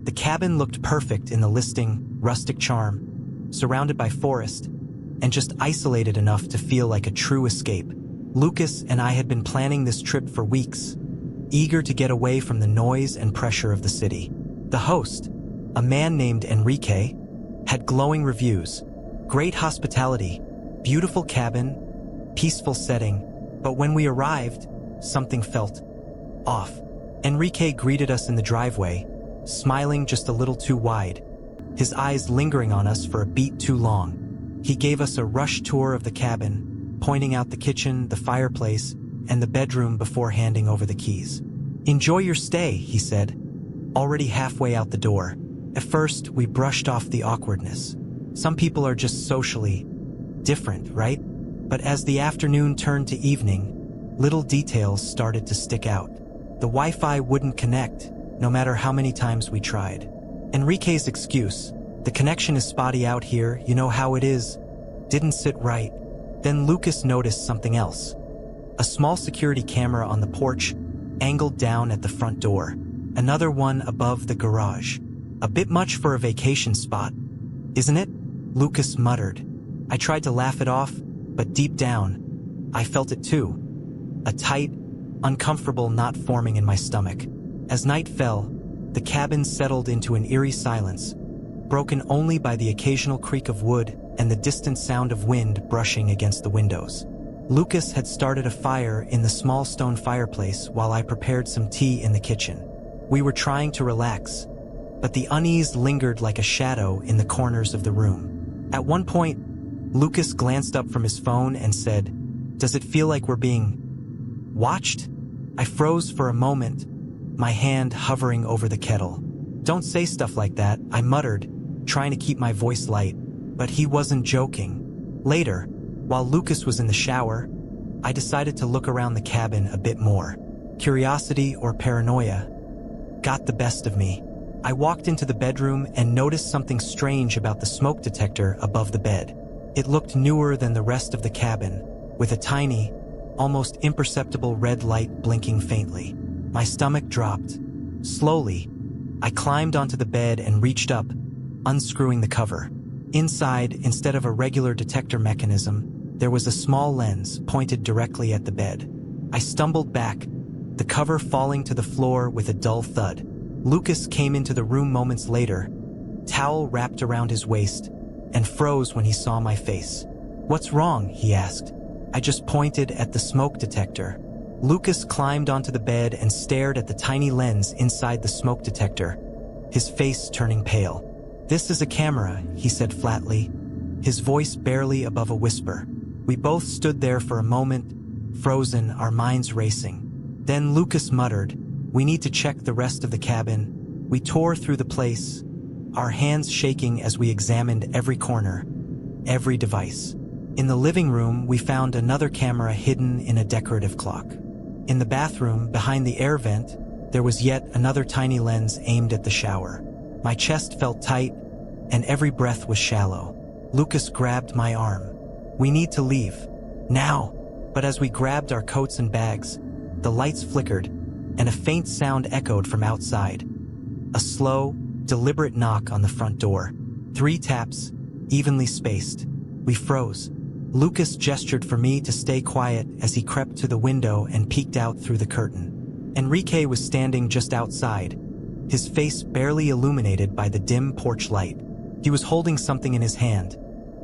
The cabin looked perfect in the listing, rustic charm, surrounded by forest, and just isolated enough to feel like a true escape. Lucas and I had been planning this trip for weeks, eager to get away from the noise and pressure of the city. The host, a man named Enrique, had glowing reviews, great hospitality, beautiful cabin, peaceful setting, but when we arrived, something felt off. Enrique greeted us in the driveway, smiling just a little too wide, his eyes lingering on us for a beat too long. He gave us a rush tour of the cabin, pointing out the kitchen, the fireplace, and the bedroom before handing over the keys. "Enjoy your stay," he said, already halfway out the door. At first, we brushed off the awkwardness. Some people are just socially different, right? But as the afternoon turned to evening, little details started to stick out. The Wi-Fi wouldn't connect, no matter how many times we tried. Enrique's excuse, "The connection is spotty out here, you know how it is," didn't sit right. Then Lucas noticed something else. A small security camera on the porch, angled down at the front door. Another one above the garage. "A bit much for a vacation spot, isn't it?" Lucas muttered. I tried to laugh it off, but deep down, I felt it too. A tight, uncomfortable knot forming in my stomach. As night fell, the cabin settled into an eerie silence, broken only by the occasional creak of wood and the distant sound of wind brushing against the windows. Lucas had started a fire in the small stone fireplace while I prepared some tea in the kitchen. We were trying to relax, but the unease lingered like a shadow in the corners of the room. At one point, Lucas glanced up from his phone and said, "Does it feel like we're being watched?" I froze for a moment, my hand hovering over the kettle. "Don't say stuff like that," I muttered, trying to keep my voice light, but he wasn't joking. Later, while Lucas was in the shower, I decided to look around the cabin a bit more. Curiosity or paranoia got the best of me. I walked into the bedroom and noticed something strange about the smoke detector above the bed. It looked newer than the rest of the cabin, with a tiny, almost imperceptible red light blinking faintly. My stomach dropped. Slowly, I climbed onto the bed and reached up, unscrewing the cover. Inside, instead of a regular detector mechanism, there was a small lens pointed directly at the bed. I stumbled back, the cover falling to the floor with a dull thud. Lucas came into the room moments later, towel wrapped around his waist, and froze when he saw my face. "What's wrong?" he asked. I just pointed at the smoke detector. Lucas climbed onto the bed and stared at the tiny lens inside the smoke detector, his face turning pale. "This is a camera," he said flatly, his voice barely above a whisper. We both stood there for a moment, frozen, our minds racing. Then Lucas muttered, "We need to check the rest of the cabin." We tore through the place, our hands shaking as we examined every corner, every device. In the living room, we found another camera hidden in a decorative clock. In the bathroom, behind the air vent, there was yet another tiny lens aimed at the shower. My chest felt tight, and every breath was shallow. Lucas grabbed my arm. "We need to leave. Now!" But as we grabbed our coats and bags, the lights flickered, and a faint sound echoed from outside. A slow, deliberate knock on the front door. 3 taps, evenly spaced. We froze. Lucas gestured for me to stay quiet as he crept to the window and peeked out through the curtain. Enrique was standing just outside, his face barely illuminated by the dim porch light. He was holding something in his hand,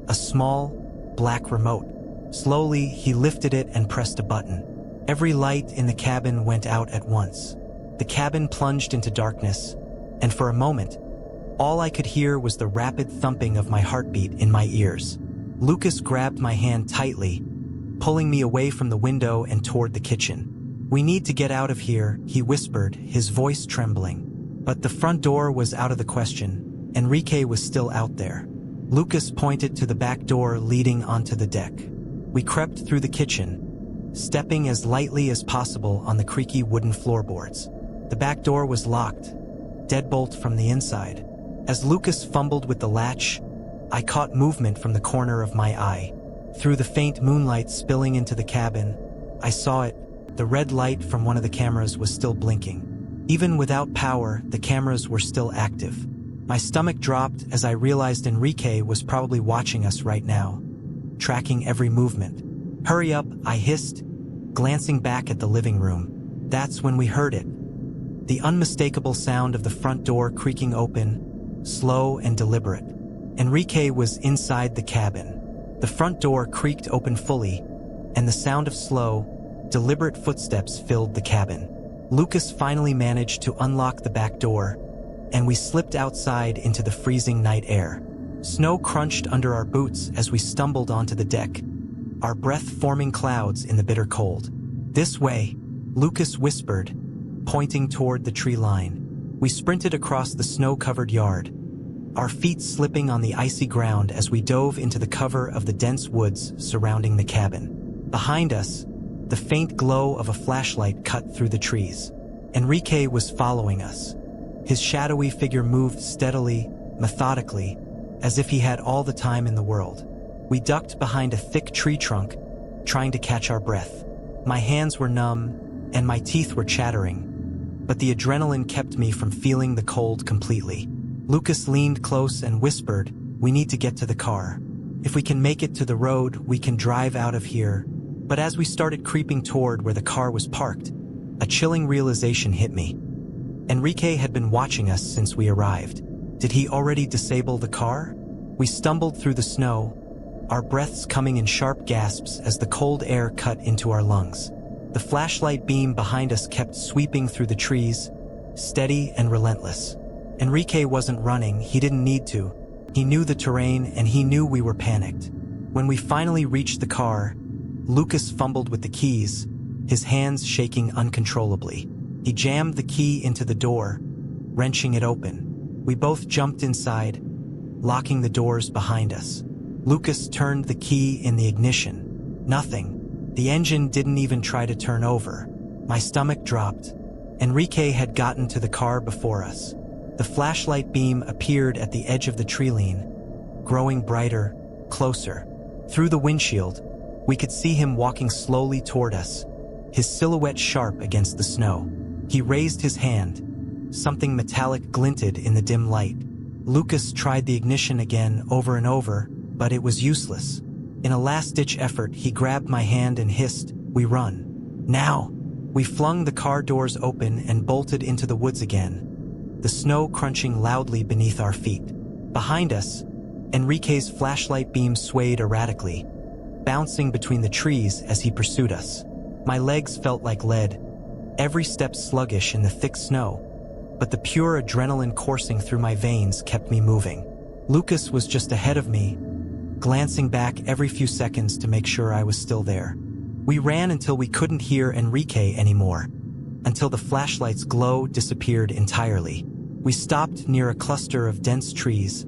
a small, black remote. Slowly, he lifted it and pressed a button. Every light in the cabin went out at once. The cabin plunged into darkness, and for a moment, all I could hear was the rapid thumping of my heartbeat in my ears. Lucas grabbed my hand tightly, pulling me away from the window and toward the kitchen. "We need to get out of here," he whispered, his voice trembling. But the front door was out of the question. Enrique was still out there. Lucas pointed to the back door leading onto the deck. We crept through the kitchen, stepping as lightly as possible on the creaky wooden floorboards. The back door was locked, deadbolt from the inside. As Lucas fumbled with the latch, I caught movement from the corner of my eye. Through the faint moonlight spilling into the cabin, I saw it. The red light from one of the cameras was still blinking. Even without power, the cameras were still active. My stomach dropped as I realized Enrique was probably watching us right now, tracking every movement. "Hurry up," I hissed, glancing back at the living room. That's when we heard it. The unmistakable sound of the front door creaking open, slow and deliberate. Enrique was inside the cabin. The front door creaked open fully, and the sound of slow, deliberate footsteps filled the cabin. Lucas finally managed to unlock the back door, and we slipped outside into the freezing night air. Snow crunched under our boots as we stumbled onto the deck, our breath forming clouds in the bitter cold. "This way," Lucas whispered, pointing toward the tree line. We sprinted across the snow-covered yard, our feet slipping on the icy ground as we dove into the cover of the dense woods surrounding the cabin. Behind us, the faint glow of a flashlight cut through the trees. Enrique was following us. His shadowy figure moved steadily, methodically, as if he had all the time in the world. We ducked behind a thick tree trunk, trying to catch our breath. My hands were numb, and my teeth were chattering, but the adrenaline kept me from feeling the cold completely. Lucas leaned close and whispered, "We need to get to the car. If we can make it to the road, we can drive out of here." But as we started creeping toward where the car was parked, a chilling realization hit me. Enrique had been watching us since we arrived. Did he already disable the car? We stumbled through the snow, our breaths coming in sharp gasps as the cold air cut into our lungs. The flashlight beam behind us kept sweeping through the trees, steady and relentless. Enrique wasn't running, he didn't need to. He knew the terrain and he knew we were panicked. When we finally reached the car, Lucas fumbled with the keys, his hands shaking uncontrollably. He jammed the key into the door, wrenching it open. We both jumped inside, locking the doors behind us. Lucas turned the key in the ignition. Nothing. The engine didn't even try to turn over. My stomach dropped. Enrique had gotten to the car before us. The flashlight beam appeared at the edge of the tree line, growing brighter, closer. Through the windshield, we could see him walking slowly toward us, his silhouette sharp against the snow. He raised his hand. Something metallic glinted in the dim light. Lucas tried the ignition again over and over, but it was useless. In a last-ditch effort, he grabbed my hand and hissed, "We run. Now!" We flung the car doors open and bolted into the woods again, the snow crunching loudly beneath our feet. Behind us, Enrique's flashlight beam swayed erratically, bouncing between the trees as he pursued us. My legs felt like lead, every step sluggish in the thick snow, but the pure adrenaline coursing through my veins kept me moving. Lucas was just ahead of me, glancing back every few seconds to make sure I was still there. We ran until we couldn't hear Enrique anymore, until the flashlight's glow disappeared entirely. We stopped near a cluster of dense trees,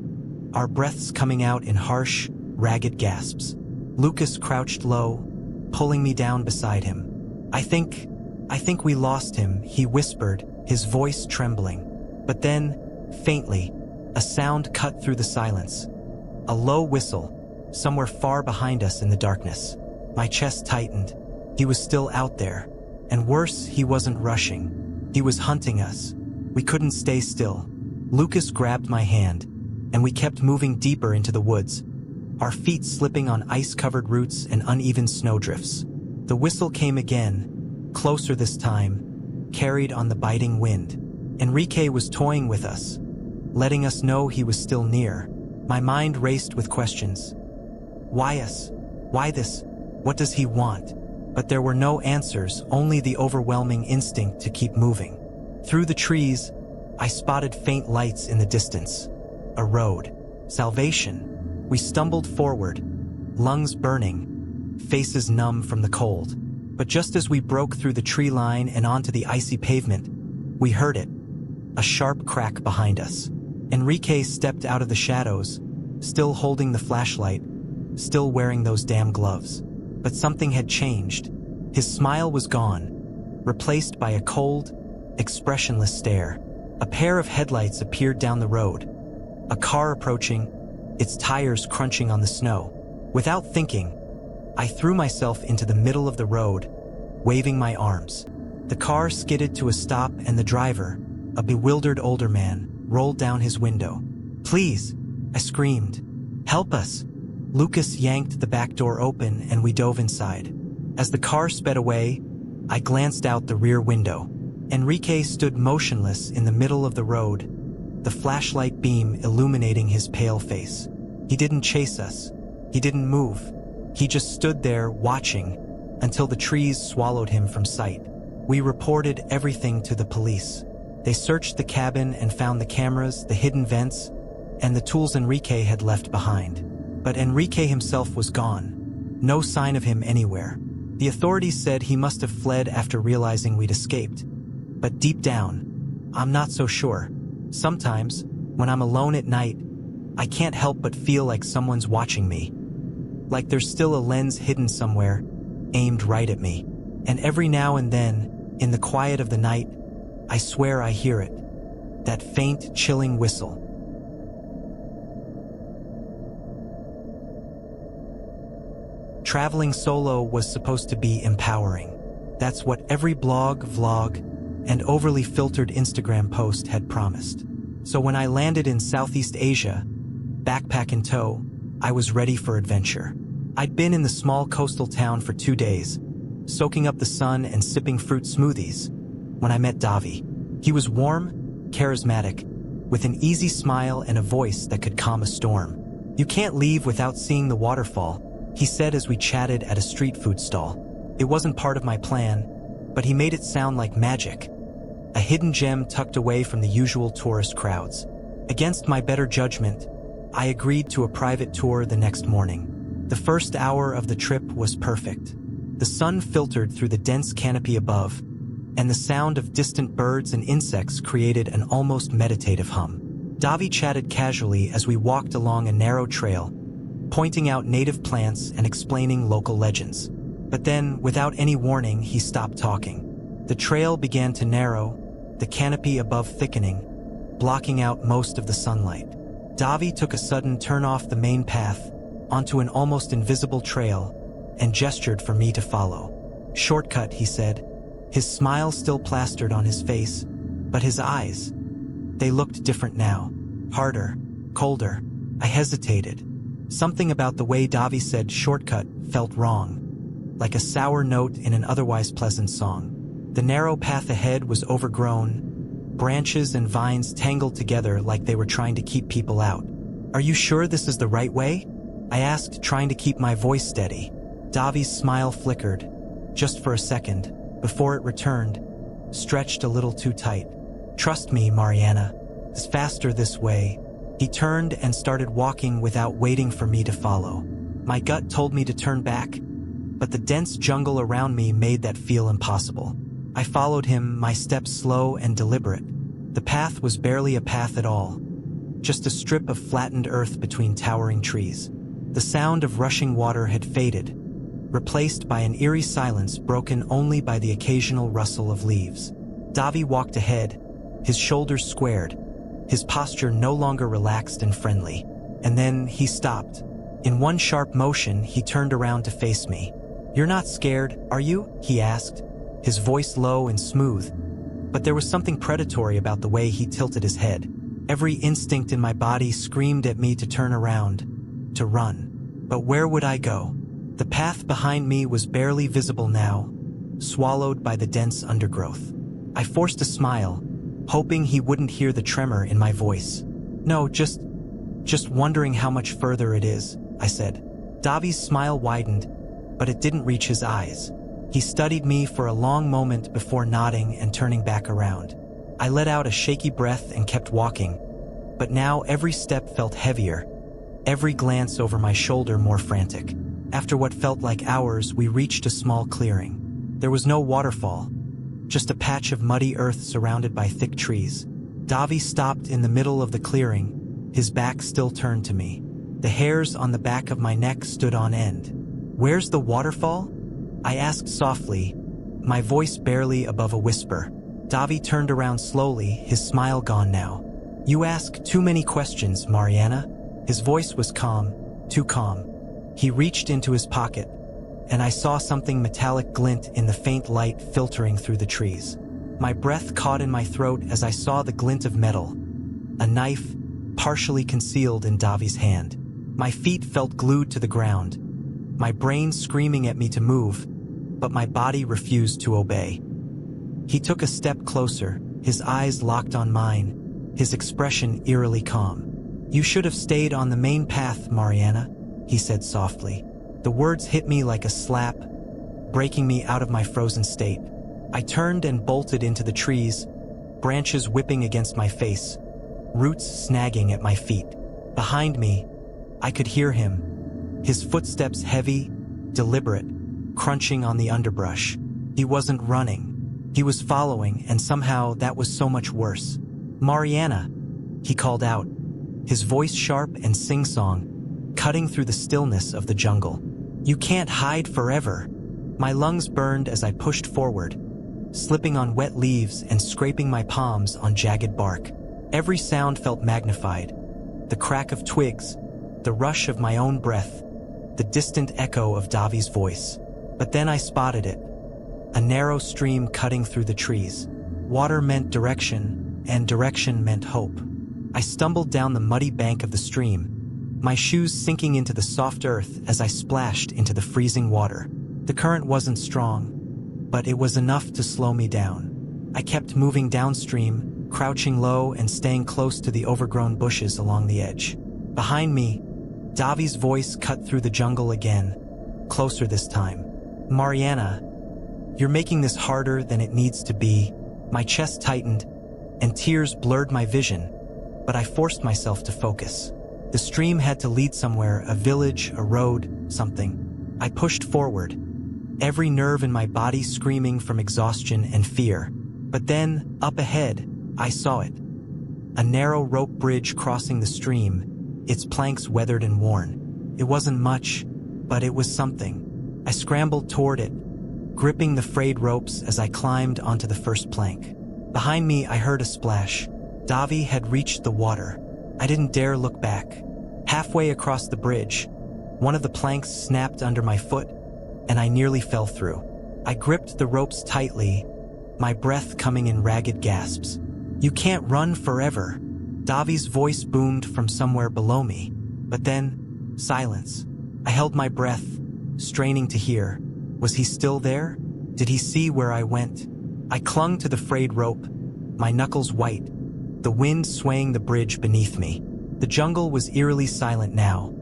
our breaths coming out in harsh, ragged gasps. Lucas crouched low, pulling me down beside him. I think we lost him," he whispered, his voice trembling. But then, faintly, a sound cut through the silence. A low whistle, somewhere far behind us in the darkness. My chest tightened. He was still out there. And worse, he wasn't rushing. He was hunting us. We couldn't stay still. Lucas grabbed my hand, and we kept moving deeper into the woods, our feet slipping on ice-covered roots and uneven snowdrifts. The whistle came again, closer this time, carried on the biting wind. Enrique was toying with us, letting us know he was still near. My mind raced with questions. Why us? Why this? What does he want? But there were no answers, only the overwhelming instinct to keep moving. Through the trees, I spotted faint lights in the distance. A road. Salvation. We stumbled forward, lungs burning, faces numb from the cold. But just as we broke through the tree line and onto the icy pavement, we heard it. A sharp crack behind us. Enrique stepped out of the shadows, still holding the flashlight, still wearing those damn gloves. But something had changed. His smile was gone, replaced by a cold, expressionless stare. A pair of headlights appeared down the road. A car approaching, its tires crunching on the snow. Without thinking, I threw myself into the middle of the road, waving my arms. The car skidded to a stop and the driver, a bewildered older man, rolled down his window. "Please," I screamed. "Help us." Lucas yanked the back door open and we dove inside. As the car sped away, I glanced out the rear window. Enrique stood motionless in the middle of the road, the flashlight beam illuminating his pale face. He didn't chase us. He didn't move. He just stood there watching until the trees swallowed him from sight. We reported everything to the police. They searched the cabin and found the cameras, the hidden vents, and the tools Enrique had left behind. But Enrique himself was gone. No sign of him anywhere. The authorities said he must have fled after realizing we'd escaped. But deep down, I'm not so sure. Sometimes, when I'm alone at night, I can't help but feel like someone's watching me. Like there's still a lens hidden somewhere, aimed right at me. And every now and then, in the quiet of the night, I swear I hear it. That faint, chilling whistle. Traveling solo was supposed to be empowering. That's what every blog, vlog, and overly filtered Instagram post had promised. So when I landed in Southeast Asia, backpack in tow, I was ready for adventure. I'd been in the small coastal town for 2 days, soaking up the sun and sipping fruit smoothies, when I met Davi. He was warm, charismatic, with an easy smile and a voice that could calm a storm. "You can't leave without seeing the waterfall," he said as we chatted at a street food stall. It wasn't part of my plan, but he made it sound like magic. A hidden gem tucked away from the usual tourist crowds. Against my better judgment, I agreed to a private tour the next morning. The first hour of the trip was perfect. The sun filtered through the dense canopy above, and the sound of distant birds and insects created an almost meditative hum. Davi chatted casually as we walked along a narrow trail, pointing out native plants and explaining local legends. But then, without any warning, he stopped talking. The trail began to narrow, the canopy above thickening, blocking out most of the sunlight. Davi took a sudden turn off the main path onto an almost invisible trail and gestured for me to follow. "Shortcut," he said, his smile still plastered on his face, but his eyes, they looked different now. Harder, colder. I hesitated. Something about the way Davi said shortcut felt wrong, like a sour note in an otherwise pleasant song. The narrow path ahead was overgrown, branches and vines tangled together like they were trying to keep people out. "Are you sure this is the right way?" I asked, trying to keep my voice steady. Davi's smile flickered, just for a second, before it returned, stretched a little too tight. "Trust me, Mariana. It's faster this way." He turned and started walking without waiting for me to follow. My gut told me to turn back, but the dense jungle around me made that feel impossible. I followed him, my steps slow and deliberate. The path was barely a path at all, just a strip of flattened earth between towering trees. The sound of rushing water had faded, replaced by an eerie silence broken only by the occasional rustle of leaves. Davi walked ahead, his shoulders squared, his posture no longer relaxed and friendly. And then he stopped. In one sharp motion, he turned around to face me. "You're not scared, are you?" he asked, his voice low and smooth, but there was something predatory about the way he tilted his head. Every instinct in my body screamed at me to turn around, to run. But where would I go? The path behind me was barely visible now, swallowed by the dense undergrowth. I forced a smile, hoping he wouldn't hear the tremor in my voice. "No, just wondering how much further it is," I said. Davi's smile widened, but it didn't reach his eyes. He studied me for a long moment before nodding and turning back around. I let out a shaky breath and kept walking, but now every step felt heavier, every glance over my shoulder more frantic. After what felt like hours, we reached a small clearing. There was no waterfall, just a patch of muddy earth surrounded by thick trees. Davi stopped in the middle of the clearing, his back still turned to me. The hairs on the back of my neck stood on end. "Where's the waterfall?" I asked softly, my voice barely above a whisper. Davi turned around slowly, his smile gone now. "You ask too many questions, Mariana." His voice was calm, too calm. He reached into his pocket, and I saw something metallic glint in the faint light filtering through the trees. My breath caught in my throat as I saw the glint of metal, a knife partially concealed in Davi's hand. My feet felt glued to the ground, my brain screaming at me to move, but my body refused to obey. He took a step closer, his eyes locked on mine, his expression eerily calm. "You should have stayed on the main path, Mariana," he said softly. The words hit me like a slap, breaking me out of my frozen state. I turned and bolted into the trees, branches whipping against my face, roots snagging at my feet. Behind me, I could hear him, his footsteps heavy, deliberate, crunching on the underbrush. He wasn't running. He was following, and somehow that was so much worse. "Mariana," he called out, his voice sharp and sing-song, cutting through the stillness of the jungle. "You can't hide forever." My lungs burned as I pushed forward, slipping on wet leaves and scraping my palms on jagged bark. Every sound felt magnified. The crack of twigs, the rush of my own breath, the distant echo of Davi's voice. But then I spotted it. A narrow stream cutting through the trees. Water meant direction, and direction meant hope. I stumbled down the muddy bank of the stream, my shoes sinking into the soft earth as I splashed into the freezing water. The current wasn't strong, but it was enough to slow me down. I kept moving downstream, crouching low and staying close to the overgrown bushes along the edge. Behind me, Davi's voice cut through the jungle again, closer this time. "Mariana, you're making this harder than it needs to be." My chest tightened, and tears blurred my vision, but I forced myself to focus. The stream had to lead somewhere, a village, a road, something. I pushed forward, every nerve in my body screaming from exhaustion and fear. But then, up ahead, I saw it. A narrow rope bridge crossing the stream, its planks weathered and worn. It wasn't much, but it was something. I scrambled toward it, gripping the frayed ropes as I climbed onto the first plank. Behind me, I heard a splash. Davi had reached the water. I didn't dare look back. Halfway across the bridge, one of the planks snapped under my foot, and I nearly fell through. I gripped the ropes tightly, my breath coming in ragged gasps. "You can't run forever." Davi's voice boomed from somewhere below me, but then, silence. I held my breath, straining to hear. Was he still there? Did he see where I went? I clung to the frayed rope, my knuckles white, the wind swaying the bridge beneath me. The jungle was eerily silent now.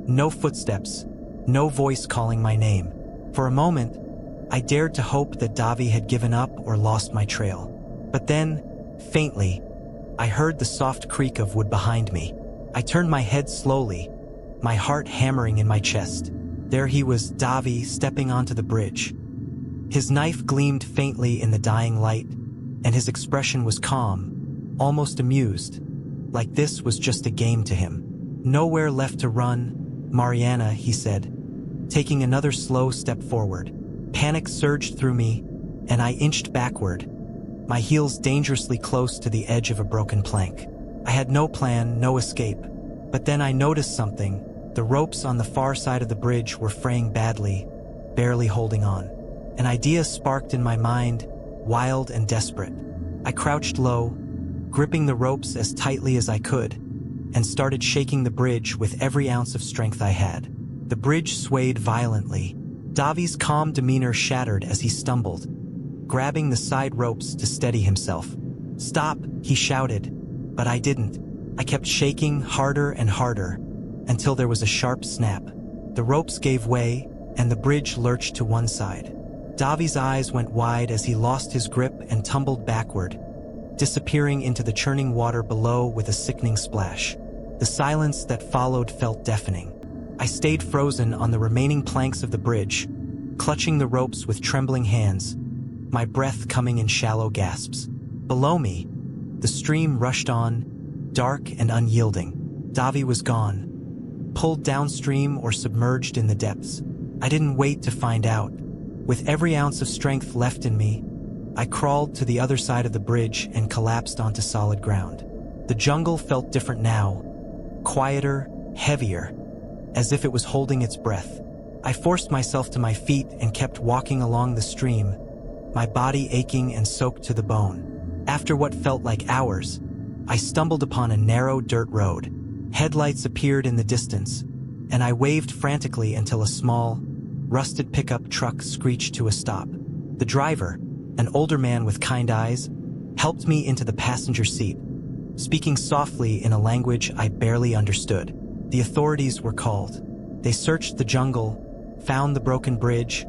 No footsteps, no voice calling my name. For a moment, I dared to hope that Davi had given up or lost my trail. But then, faintly, I heard the soft creak of wood behind me. I turned my head slowly, my heart hammering in my chest. There he was, Davi, stepping onto the bridge. His knife gleamed faintly in the dying light, and his expression was calm, almost amused, like this was just a game to him. "Nowhere left to run, Mariana," he said, taking another slow step forward. Panic surged through me, and I inched backward, my heels dangerously close to the edge of a broken plank. I had no plan, no escape. But then I noticed something. The ropes on the far side of the bridge were fraying badly, barely holding on. An idea sparked in my mind, wild and desperate. I crouched low, gripping the ropes as tightly as I could, and started shaking the bridge with every ounce of strength I had. The bridge swayed violently. Davi's calm demeanor shattered as he stumbled, grabbing the side ropes to steady himself. "Stop," he shouted, but I didn't. I kept shaking harder and harder, until there was a sharp snap. The ropes gave way, and the bridge lurched to one side. Davi's eyes went wide as he lost his grip and tumbled backward, disappearing into the churning water below with a sickening splash. The silence that followed felt deafening. I stayed frozen on the remaining planks of the bridge, clutching the ropes with trembling hands, my breath coming in shallow gasps. Below me, the stream rushed on, dark and unyielding. Davi was gone, pulled downstream or submerged in the depths. I didn't wait to find out. With every ounce of strength left in me, I crawled to the other side of the bridge and collapsed onto solid ground. The jungle felt different now, quieter, heavier, as if it was holding its breath. I forced myself to my feet and kept walking along the stream, my body aching and soaked to the bone. After what felt like hours, I stumbled upon a narrow dirt road. Headlights appeared in the distance, and I waved frantically until a small, rusted pickup truck screeched to a stop. The driver, an older man with kind eyes, helped me into the passenger seat, speaking softly in a language I barely understood. The authorities were called. They searched the jungle, found the broken bridge,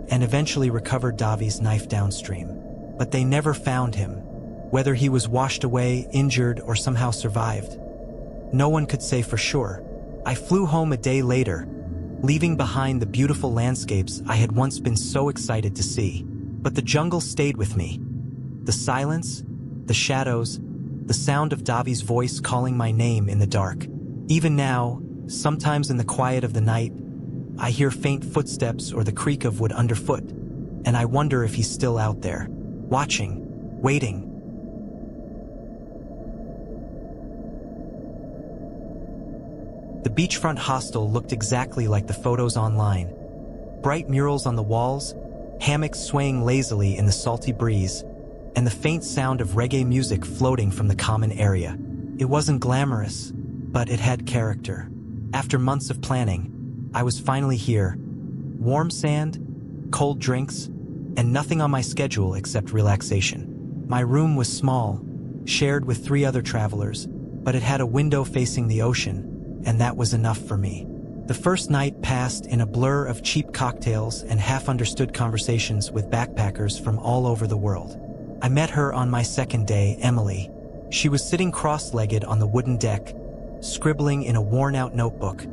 and eventually recovered Davi's knife downstream. But they never found him. Whether he was washed away, injured, or somehow survived, no one could say for sure. I flew home a day later, leaving behind the beautiful landscapes I had once been so excited to see. But the jungle stayed with me. The silence, the shadows, the sound of Davi's voice calling my name in the dark. Even now, sometimes in the quiet of the night, I hear faint footsteps or the creak of wood underfoot, and I wonder if he's still out there, watching, waiting. The beachfront hostel looked exactly like the photos online. Bright murals on the walls, hammocks swaying lazily in the salty breeze, and the faint sound of reggae music floating from the common area. It wasn't glamorous, but it had character. After months of planning, I was finally here. Warm sand, cold drinks, and nothing on my schedule except relaxation. My room was small, shared with 3 other travelers, but it had a window facing the ocean, and that was enough for me. The first night passed in a blur of cheap cocktails and half-understood conversations with backpackers from all over the world. I met her on my second day, Emily. She was sitting cross-legged on the wooden deck, scribbling in a worn-out notebook,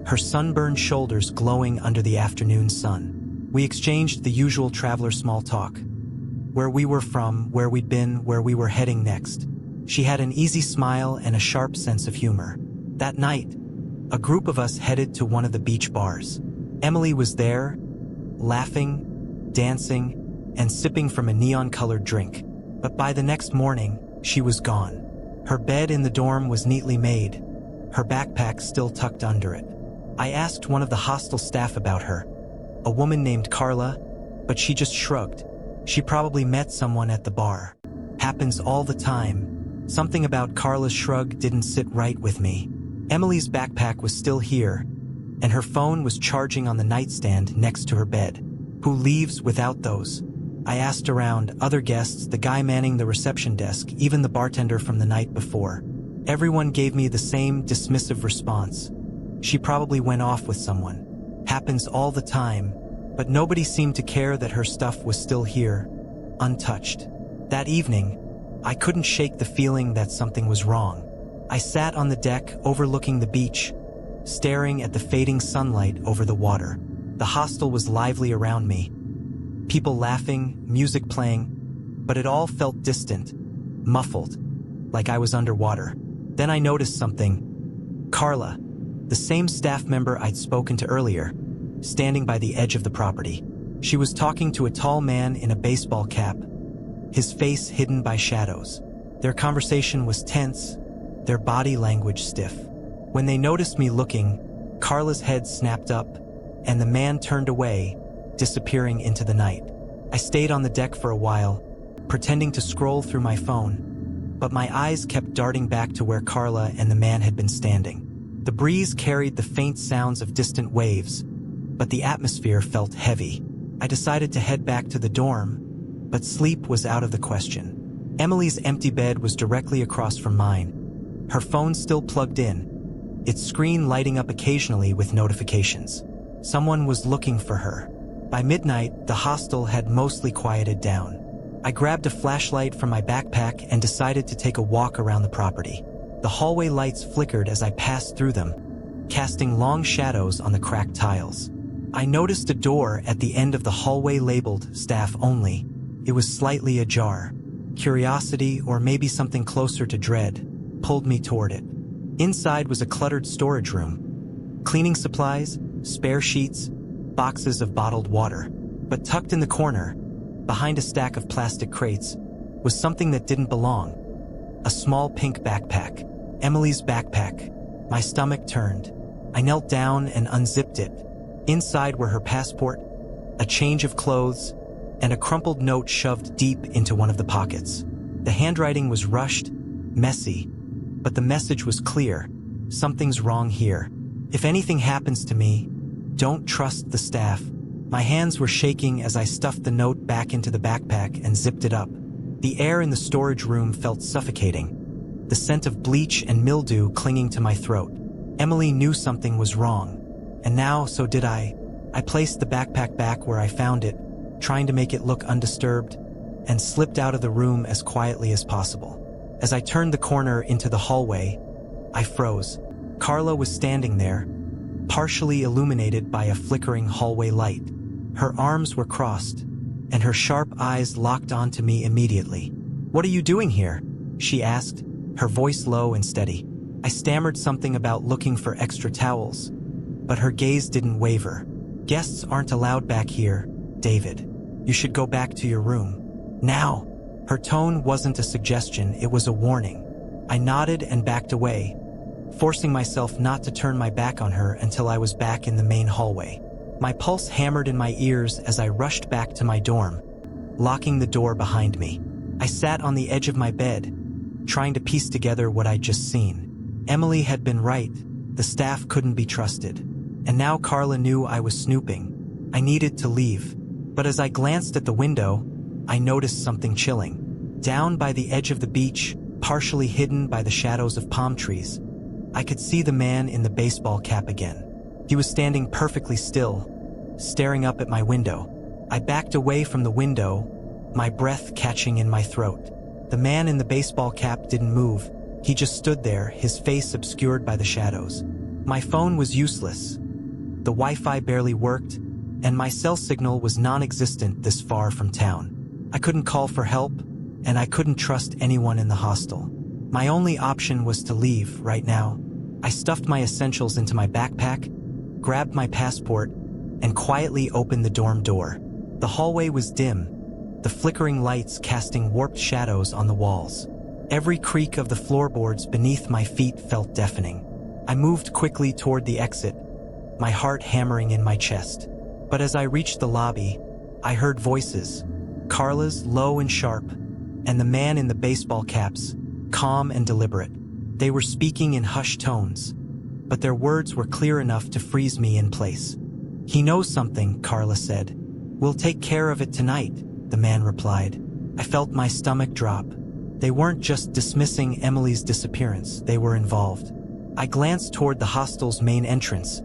her sunburned shoulders glowing under the afternoon sun. We exchanged the usual traveler small talk. Where we were from, where we'd been, where we were heading next. She had an easy smile and a sharp sense of humor. That night, a group of us headed to one of the beach bars. Emily was there, laughing, dancing, and sipping from a neon-colored drink. But by the next morning, she was gone. Her bed in the dorm was neatly made, her backpack still tucked under it. I asked one of the hostel staff about her, a woman named Carla, but she just shrugged. She probably met someone at the bar. Happens all the time. Something about Carla's shrug didn't sit right with me. Emily's backpack was still here, and her phone was charging on the nightstand next to her bed. Who leaves without those? I asked around, other guests, the guy manning the reception desk, even the bartender from the night before. Everyone gave me the same dismissive response. She probably went off with someone. Happens all the time, but nobody seemed to care that her stuff was still here, untouched. That evening, I couldn't shake the feeling that something was wrong. I sat on the deck overlooking the beach, staring at the fading sunlight over the water. The hostel was lively around me. People laughing, music playing, but it all felt distant, muffled, like I was underwater. Then I noticed something. Carla, the same staff member I'd spoken to earlier, standing by the edge of the property. She was talking to a tall man in a baseball cap, his face hidden by shadows. Their conversation was tense, their body language stiff. When they noticed me looking, Carla's head snapped up, and the man turned away, disappearing into the night. I stayed on the deck for a while, pretending to scroll through my phone, but my eyes kept darting back to where Carla and the man had been standing. The breeze carried the faint sounds of distant waves, but the atmosphere felt heavy. I decided to head back to the dorm, but sleep was out of the question. Emily's empty bed was directly across from mine, her phone still plugged in, its screen lighting up occasionally with notifications. Someone was looking for her. By midnight, the hostel had mostly quieted down. I grabbed a flashlight from my backpack and decided to take a walk around the property. The hallway lights flickered as I passed through them, casting long shadows on the cracked tiles. I noticed a door at the end of the hallway labeled "Staff Only." It was slightly ajar. Curiosity, or maybe something closer to dread, pulled me toward it. Inside was a cluttered storage room. Cleaning supplies, spare sheets, boxes of bottled water. But tucked in the corner, behind a stack of plastic crates, was something that didn't belong. A small pink backpack. Emily's backpack. My stomach turned. I knelt down and unzipped it. Inside were her passport, a change of clothes, and a crumpled note shoved deep into one of the pockets. The handwriting was rushed, messy, but the message was clear. Something's wrong here. If anything happens to me, don't trust the staff. My hands were shaking as I stuffed the note back into the backpack and zipped it up. The air in the storage room felt suffocating, the scent of bleach and mildew clinging to my throat. Emily knew something was wrong, and now so did I. I placed the backpack back where I found it, trying to make it look undisturbed, and slipped out of the room as quietly as possible. As I turned the corner into the hallway, I froze. Carla was standing there, partially illuminated by a flickering hallway light. Her arms were crossed, and her sharp eyes locked onto me immediately. "What are you doing here?" she asked, her voice low and steady. I stammered something about looking for extra towels, but her gaze didn't waver. "Guests aren't allowed back here, David. You should go back to your room. Now." Her tone wasn't a suggestion, it was a warning. I nodded and backed away, forcing myself not to turn my back on her until I was back in the main hallway. My pulse hammered in my ears as I rushed back to my dorm, locking the door behind me. I sat on the edge of my bed, trying to piece together what I'd just seen. Emily had been right. The staff couldn't be trusted. And now Carla knew I was snooping. I needed to leave. But as I glanced at the window, I noticed something chilling. Down by the edge of the beach, partially hidden by the shadows of palm trees, I could see the man in the baseball cap again. He was standing perfectly still, staring up at my window. I backed away from the window, my breath catching in my throat. The man in the baseball cap didn't move. He just stood there, his face obscured by the shadows. My phone was useless. The Wi-Fi barely worked, and my cell signal was non-existent this far from town. I couldn't call for help, and I couldn't trust anyone in the hostel. My only option was to leave right now. I stuffed my essentials into my backpack, grabbed my passport, and quietly opened the dorm door. The hallway was dim, the flickering lights casting warped shadows on the walls. Every creak of the floorboards beneath my feet felt deafening. I moved quickly toward the exit, my heart hammering in my chest. But as I reached the lobby, I heard voices, Carla's low and sharp, and the man in the baseball caps, calm and deliberate. They were speaking in hushed tones, but their words were clear enough to freeze me in place. "He knows something," Carla said. "We'll take care of it tonight," the man replied. I felt my stomach drop. They weren't just dismissing Emily's disappearance, they were involved. I glanced toward the hostel's main entrance,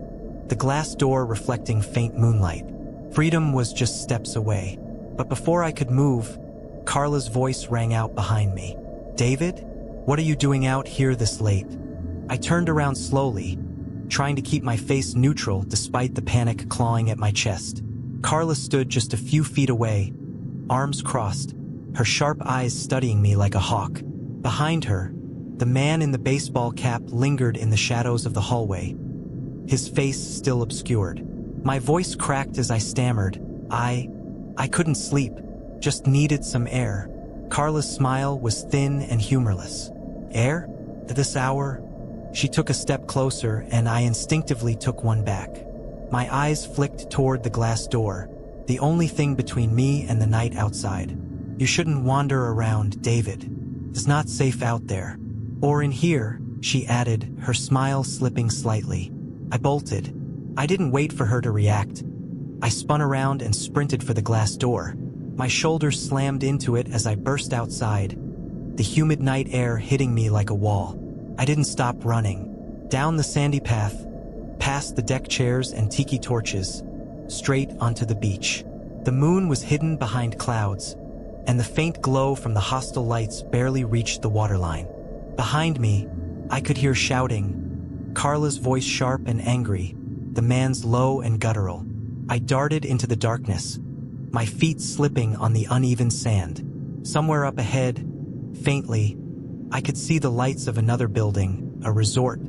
the glass door reflecting faint moonlight. Freedom was just steps away. But before I could move, Carla's voice rang out behind me. "David, what are you doing out here this late?" I turned around slowly, trying to keep my face neutral despite the panic clawing at my chest. Carla stood just a few feet away, arms crossed, her sharp eyes studying me like a hawk. Behind her, the man in the baseball cap lingered in the shadows of the hallway, his face still obscured. My voice cracked as I stammered, I couldn't sleep, just needed some air." Carla's smile was thin and humorless. "Air? At this hour?" She took a step closer, and I instinctively took one back. My eyes flicked toward the glass door, the only thing between me and the night outside. "You shouldn't wander around, David. It's not safe out there. Or in here," she added, her smile slipping slightly. I bolted. I didn't wait for her to react. I spun around and sprinted for the glass door. My shoulders slammed into it as I burst outside, the humid night air hitting me like a wall. I didn't stop running. Down the sandy path, past the deck chairs and tiki torches, straight onto the beach. The moon was hidden behind clouds, and the faint glow from the hostel lights barely reached the waterline. Behind me, I could hear shouting, Carla's voice sharp and angry, the man's low and guttural. I darted into the darkness, my feet slipping on the uneven sand. Somewhere up ahead, faintly, I could see the lights of another building, a resort,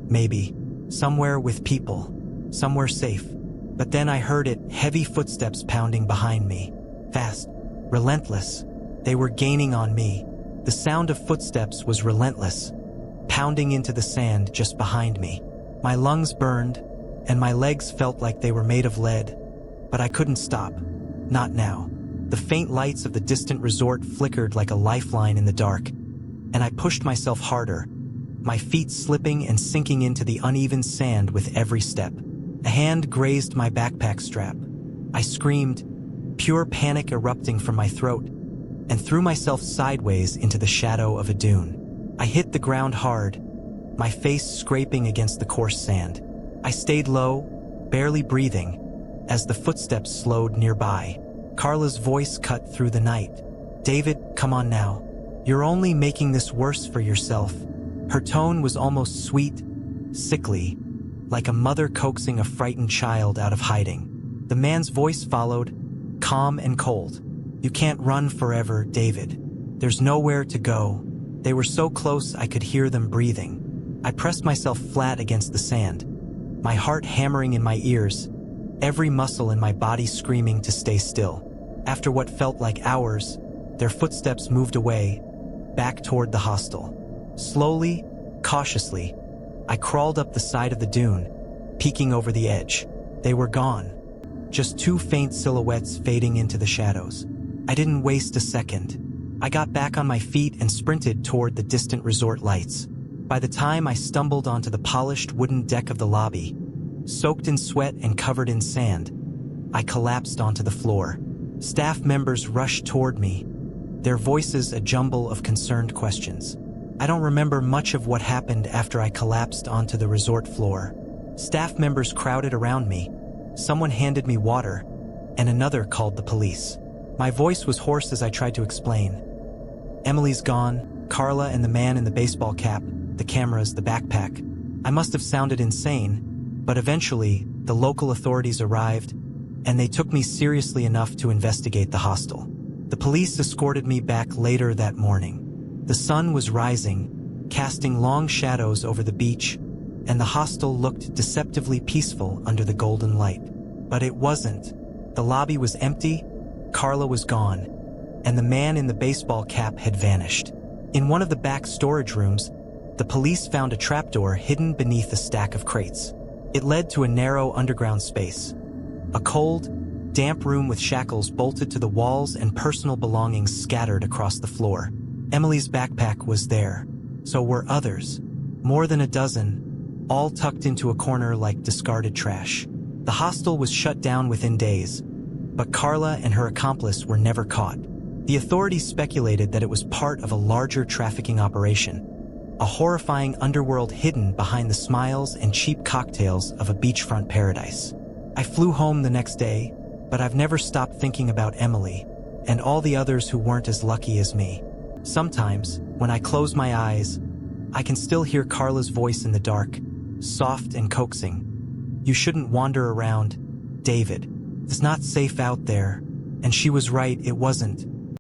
maybe, somewhere with people, somewhere safe. But then I heard it, heavy footsteps pounding behind me. Fast, relentless. They were gaining on me. The sound of footsteps was relentless, pounding into the sand just behind me. My lungs burned, and my legs felt like they were made of lead. But I couldn't stop. Not now. The faint lights of the distant resort flickered like a lifeline in the dark, and I pushed myself harder, my feet slipping and sinking into the uneven sand with every step. A hand grazed my backpack strap. I screamed, pure panic erupting from my throat, and threw myself sideways into the shadow of a dune. I hit the ground hard, my face scraping against the coarse sand. I stayed low, barely breathing, as the footsteps slowed nearby. Carla's voice cut through the night. "David, come on now. You're only making this worse for yourself." Her tone was almost sweet, sickly, like a mother coaxing a frightened child out of hiding. The man's voice followed, calm and cold. "You can't run forever, David. There's nowhere to go." They were so close I could hear them breathing. I pressed myself flat against the sand, my heart hammering in my ears, every muscle in my body screaming to stay still. After what felt like hours, their footsteps moved away, back toward the hostel. Slowly, cautiously, I crawled up the side of the dune, peeking over the edge. They were gone, just two faint silhouettes fading into the shadows. I didn't waste a second. I got back on my feet and sprinted toward the distant resort lights. By the time I stumbled onto the polished wooden deck of the lobby, soaked in sweat and covered in sand, I collapsed onto the floor. Staff members rushed toward me, their voices a jumble of concerned questions. I don't remember much of what happened after I collapsed onto the resort floor. Staff members crowded around me. Someone handed me water, and another called the police. My voice was hoarse as I tried to explain. Emily's gone, Carla and the man in the baseball cap, the cameras, the backpack. I must have sounded insane, but eventually, the local authorities arrived, and they took me seriously enough to investigate the hostel. The police escorted me back later that morning. The sun was rising, casting long shadows over the beach, and the hostel looked deceptively peaceful under the golden light. But it wasn't. The lobby was empty, Carla was gone, and the man in the baseball cap had vanished. In one of the back storage rooms, the police found a trapdoor hidden beneath a stack of crates. It led to a narrow underground space. A cold, damp room with shackles bolted to the walls and personal belongings scattered across the floor. Emily's backpack was there. So were others. More than a dozen, all tucked into a corner like discarded trash. The hostel was shut down within days, but Carla and her accomplice were never caught. The authorities speculated that it was part of a larger trafficking operation, a horrifying underworld hidden behind the smiles and cheap cocktails of a beachfront paradise. I flew home the next day, but I've never stopped thinking about Emily and all the others who weren't as lucky as me. Sometimes, when I close my eyes, I can still hear Carla's voice in the dark, soft and coaxing. "You shouldn't wander around, David. It's not safe out there." And she was right, it wasn't.